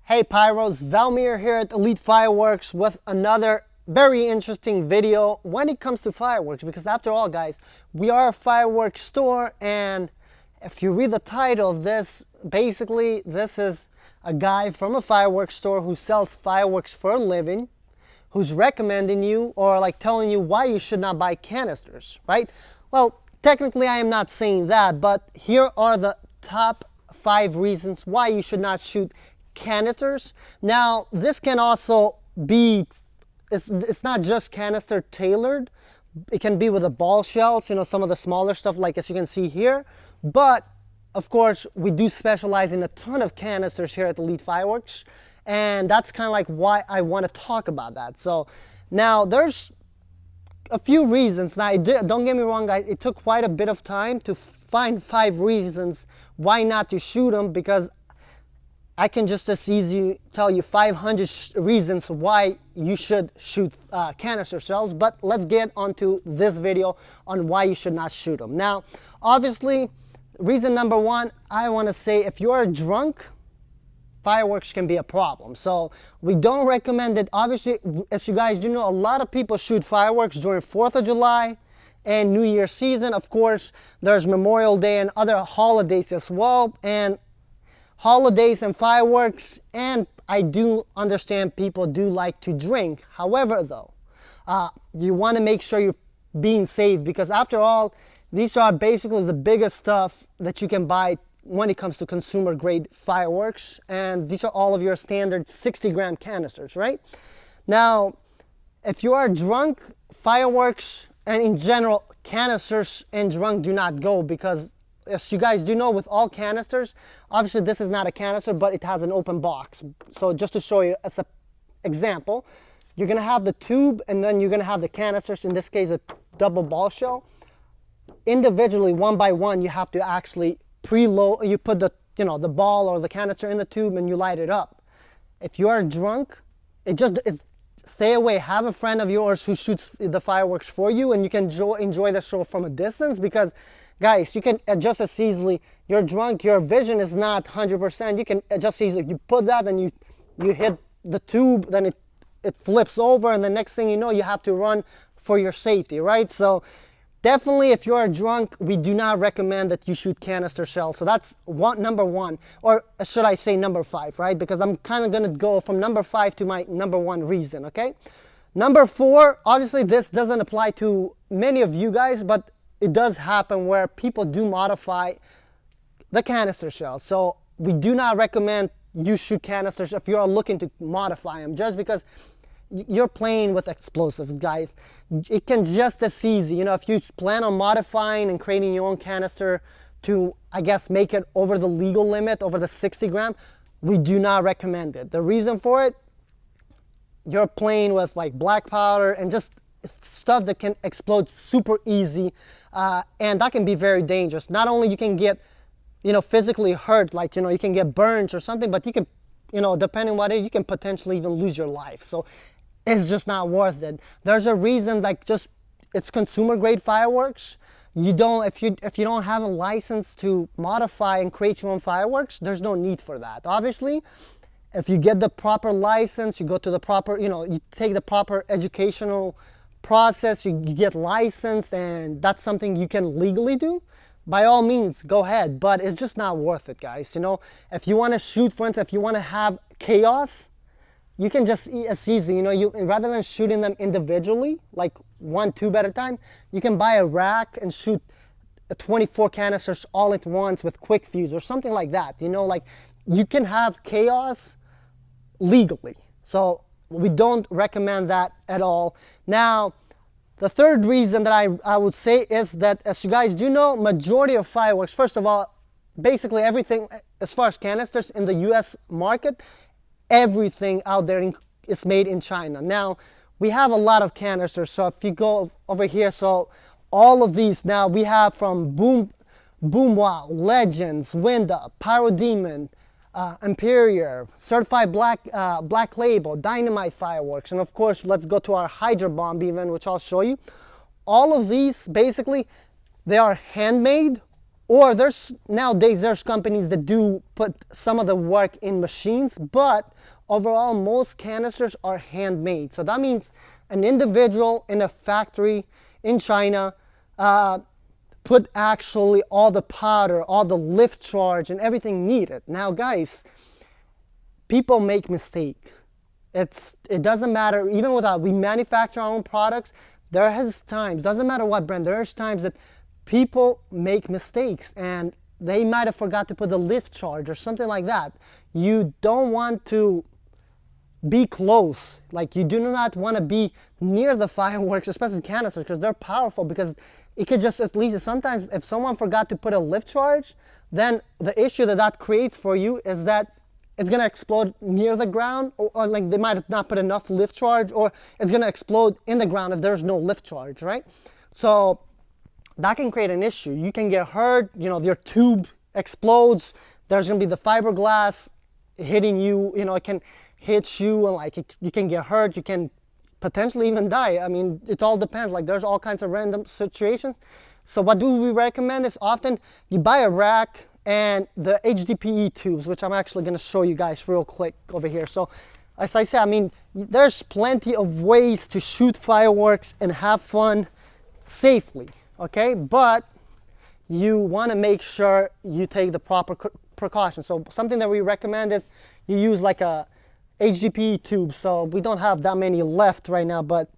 Hey Pyros, Valmir here at Elite Fireworks with another very interesting video when it comes to fireworks, because after all guys, we are a fireworks store, and if you read the title of this, basically this is a guy from a fireworks store who sells fireworks for a living, who's recommending you or like telling you why you should not buy canisters, right? Well, technically I am not saying that, but here are the top 5 reasons why you should not shoot canisters. Now this can also be, it's not just canister tailored, it can be with the ball shells, you know, some of the smaller stuff like as you can see here, but of course we do specialize in a ton of canisters here at Elite Fireworks, and that's kind of like why I want to talk about that. So now there's a few reasons. Now don't get me wrong guys, it took quite a bit of time to find 5 reasons why not to shoot them, because I can just as easy tell you 500 reasons why you should shoot canister shells, but let's get onto this video on why you should not shoot them. Now, obviously, reason number 1, I want to say if you are drunk, fireworks can be a problem. So we don't recommend it. Obviously, as you guys do know, a lot of people shoot fireworks during 4th of July and New Year's season. Of course, there's Memorial Day and other holidays as well, and holidays and fireworks, and I do understand people do like to drink. However though, you want to make sure you're being safe, because after all, these are basically the biggest stuff that you can buy when it comes to consumer grade fireworks, and these are all of your standard 60-gram canisters, right? Now, if you are drunk, fireworks and in general canisters and drunk do not go, because as you guys do know, with all canisters, obviously this is not a canister, but it has an open box. So just to show you as an example, you're gonna have the tube and then you're gonna have the canisters, in this case a double ball shell. Individually, one by one, you have to actually preload, you put the, you know, the ball or the canister in the tube and you light it up. If you are drunk, stay away. Have a friend of yours who shoots the fireworks for you, and you can enjoy the show from a distance, because guys, you can adjust as easily. You're drunk, your vision is not 100%. You can adjust easily. You put that and you hit the tube, then it flips over, and the next thing you know, you have to run for your safety, right? So definitely, if you are drunk, we do not recommend that you shoot canister shells. So that's number 1, or should I say number 5, right? Because I'm kind of going to go from number 5 to my number 1 reason, okay? Number 4, obviously this doesn't apply to many of you guys, but it does happen where people do modify the canister shell. So we do not recommend you shoot canisters if you are looking to modify them, just because you're playing with explosives, guys. It can just as easy, you know, if you plan on modifying and creating your own canister to, I guess, make it over the legal limit, over the 60 gram, we do not recommend it. The reason for it, you're playing with like black powder and just stuff that can explode super easy, and that can be very dangerous. Not only you can get, you know, physically hurt, like, you know, you can get burns or something, but you can, you know, depending on what it is, you can potentially even lose your life. So it's just not worth it. There's a reason, like, just it's consumer grade fireworks. You don't, if you don't have a license to modify and create your own fireworks, there's no need for that. Obviously, if you get the proper license, you go to the proper, you know, you take the proper educational process, you get licensed, and that's something you can legally do, by all means go ahead, but it's just not worth it, guys. You know, if you want to shoot, for instance, if you want to have chaos, you can just as easy, you know, rather than shooting them individually, like 1 tube at a time, you can buy a rack and shoot 24 canisters all at once with quick fuse or something like that. You know, like, you can have chaos legally. So we don't recommend that at all. Now, the third reason that I would say is that, as you guys do know, majority of fireworks, first of all, basically everything as far as canisters in the US market, everything out there is made in China. Now, we have a lot of canisters, so if you go over here, so all of these, now we have from Boom Wow, Legends, Wind Up, Pyro Demon, Imperial, Certified Black Label, Dynamite Fireworks, and of course, let's go to our Hydra Bomb even, which I'll show you. All of these, basically, they are handmade Or nowadays there's companies that do put some of the work in machines, but overall most canisters are handmade. So that means an individual in a factory in China put actually all the powder, all the lift charge and everything needed. Now guys, people make mistakes. It doesn't matter, even without, we manufacture our own products, there has times, doesn't matter what brand, there's times that people make mistakes and they might have forgot to put the lift charge or something like that. You don't want to be close, like you do not want to be near the fireworks, especially canisters, because they're powerful, because it could just, at least sometimes if someone forgot to put a lift charge, then the issue that creates for you is that it's going to explode near the ground, or like they might have not put enough lift charge, or it's going to explode in the ground if there's no lift charge, right? So that can create an issue. You can get hurt, you know, your tube explodes, there's going to be the fiberglass hitting you, you know, it can hit you, and like you can get hurt, you can potentially even die. I mean, it all depends, like there's all kinds of random situations. So what do we recommend is often you buy a rack and the HDPE tubes, which I'm actually going to show you guys real quick over here. So as I said, I mean, there's plenty of ways to shoot fireworks and have fun safely, okay? But you want to make sure you take the proper precautions. So something that we recommend is you use like a HDPE tube. So we don't have that many left right now, but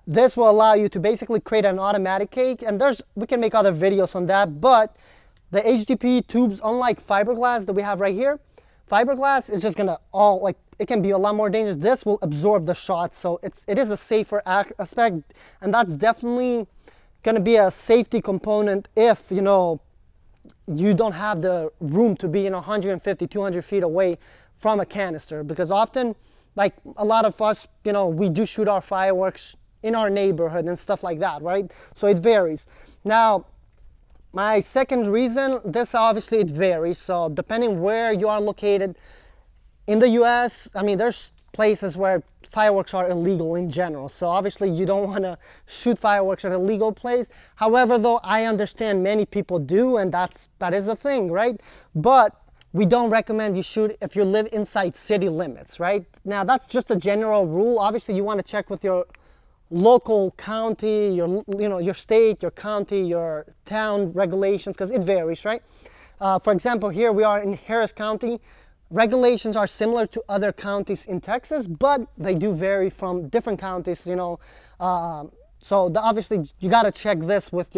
this will allow you to basically create an automatic cake, and we can make other videos on that. But the HDPE tubes, unlike fiberglass that we have right here, fiberglass is just gonna it can be a lot more dangerous. This will absorb the shot, so it is a safer aspect, and that's definitely gonna be a safety component if, you know, you don't have the room to be, you know, 150, 200 feet away from a canister, because often, like a lot of us, you know, we do shoot our fireworks in our neighborhood and stuff like that, right? So it varies. Now, my second reason, this obviously it varies. So depending where you are located in the US, I mean, there's places where fireworks are illegal in general. So obviously you don't want to shoot fireworks at a legal place. However, though, I understand many people do, and that is a thing, right? But we don't recommend you shoot if you live inside city limits, right? Now that's just a general rule. Obviously you want to check with your local county, your state, your county, your town regulations, because it varies, right? For example, here we are in Harris County. Regulations are similar to other counties in Texas, but they do vary from different counties, you know. So obviously you got to check this with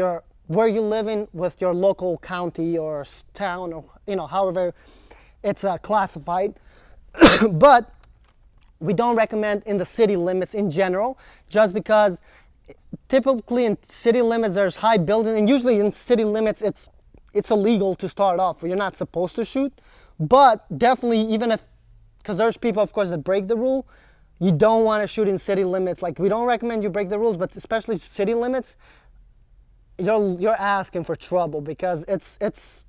where you live in, with your local county or town, or, you know, however it's classified. But we don't recommend in the city limits in general, just because typically in city limits there's high buildings, and usually in city limits it's illegal to start off. You're not supposed to shoot, but definitely, even if, because there's people of course that break the rule, you don't want to shoot in city limits. Like, we don't recommend you break the rules, but especially city limits, you're asking for trouble, because it's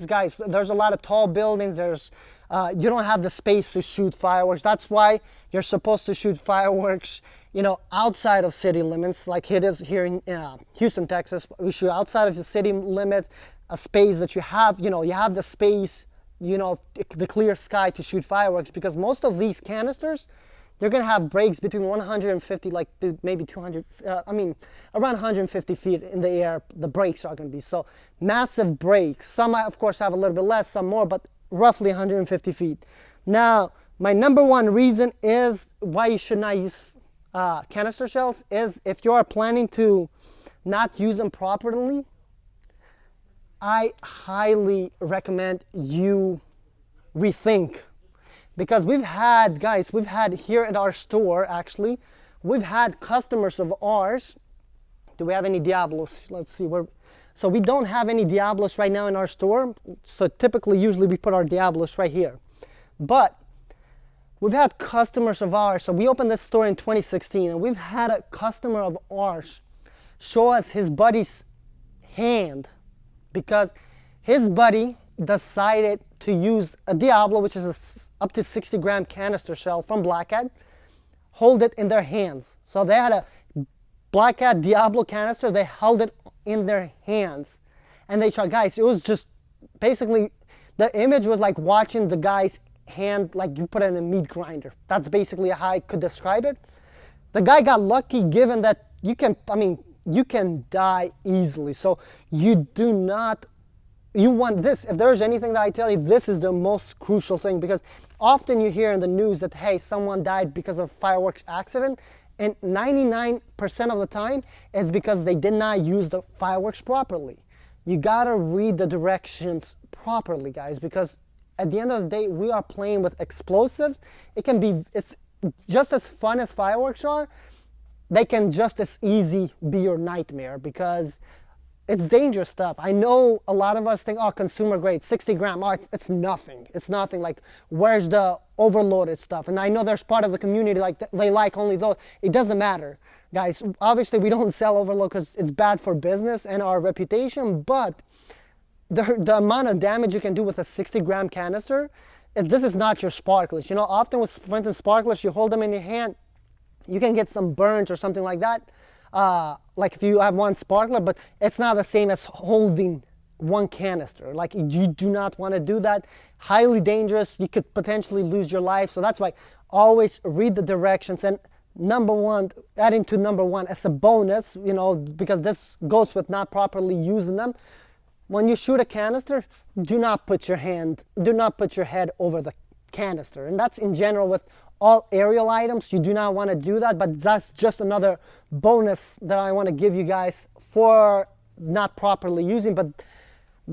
guys, there's a lot of tall buildings, you don't have the space to shoot fireworks. That's why you're supposed to shoot fireworks, you know, outside of city limits, like it is here in Houston, Texas. We shoot outside of the city limits, a space that you have, you know, you have the space, you know, the clear sky to shoot fireworks, because most of these canisters, they're gonna have breaks between 150, like maybe 200, around 150 feet in the air, the breaks are gonna be. So massive breaks. Some, of course, have a little bit less, some more, but roughly 150 feet. Now, my number one reason is why you should not use canister shells is if you are planning to not use them properly, I highly recommend you rethink. Because we've had here at our store, actually, we've had customers of ours. Do we have any Diablos? Let's see. So we don't have any Diablos right now in our store. So typically, usually we put our Diablos right here. But we've had customers of ours. So we opened this store in 2016, and we've had a customer of ours show us his buddy's hand, because his buddy decided to use a Diablo, which is up to 60 gram canister shell from Black Hat, hold it in their hands. So they had a Black Hat Diablo canister, they held it in their hands. and they shot. Guys, it was just basically, the image was like watching the guy's hand, like you put it in a meat grinder. That's basically how I could describe it. The guy got lucky, given that you can die easily. So you want this. If there's anything that I tell you, this is the most crucial thing, because often you hear in the news that, hey, someone died because of fireworks accident, and 99% of the time, it's because they did not use the fireworks properly. You gotta read the directions properly, guys, because at the end of the day, we are playing with explosives. It's just as fun as fireworks are. They can just as easy be your nightmare, because it's dangerous stuff. I know a lot of us think, oh, consumer grade, 60 gram, oh, it's nothing. It's nothing. Like, where's the overloaded stuff? And I know there's part of the community like they like only those. It doesn't matter, guys. Obviously, we don't sell overload because it's bad for business and our reputation, but the amount of damage you can do with a 60 gram canister, this is not your sparklers. You know, often with, for instance, sparklers, you hold them in your hand, you can get some burns or something like that. Like if you have one sparkler, but it's not the same as holding one canister. Like, you do not want to do that. Highly dangerous. You could potentially lose your life. So that's why always read the directions. And adding to number one as a bonus, you know, because this goes with not properly using them. When you shoot a canister, do not put your head over the canister. And that's in general with all aerial items. You do not want to do that, but that's just another bonus that I want to give you guys for not properly using. But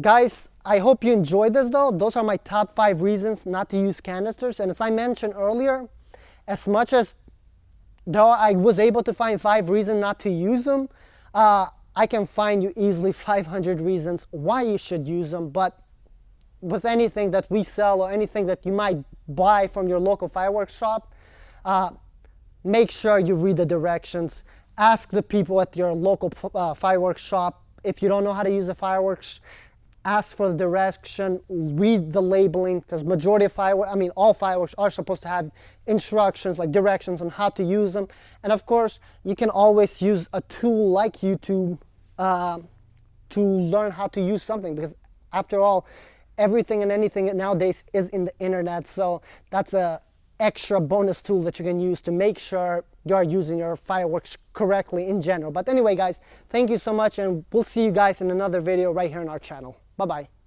guys, I hope you enjoyed this though. Those are my top 5 reasons not to use canisters. And as I mentioned earlier, as much as though I was able to find 5 reasons not to use them, I can find you easily 500 reasons why you should use them. But with anything that we sell or anything that you might buy from your local fireworks shop, make sure you read the directions. Ask the people at your local fireworks shop. If you don't know how to use the fireworks, ask for the direction, read the labeling, because majority of all fireworks are supposed to have instructions, like directions on how to use them. And of course, you can always use a tool like YouTube to learn how to use something, because after all, everything and anything nowadays is in the internet. So that's a extra bonus tool that you can use to make sure you are using your fireworks correctly in general. But anyway, guys, thank you so much, and we'll see you guys in another video right here on our channel. Bye-bye.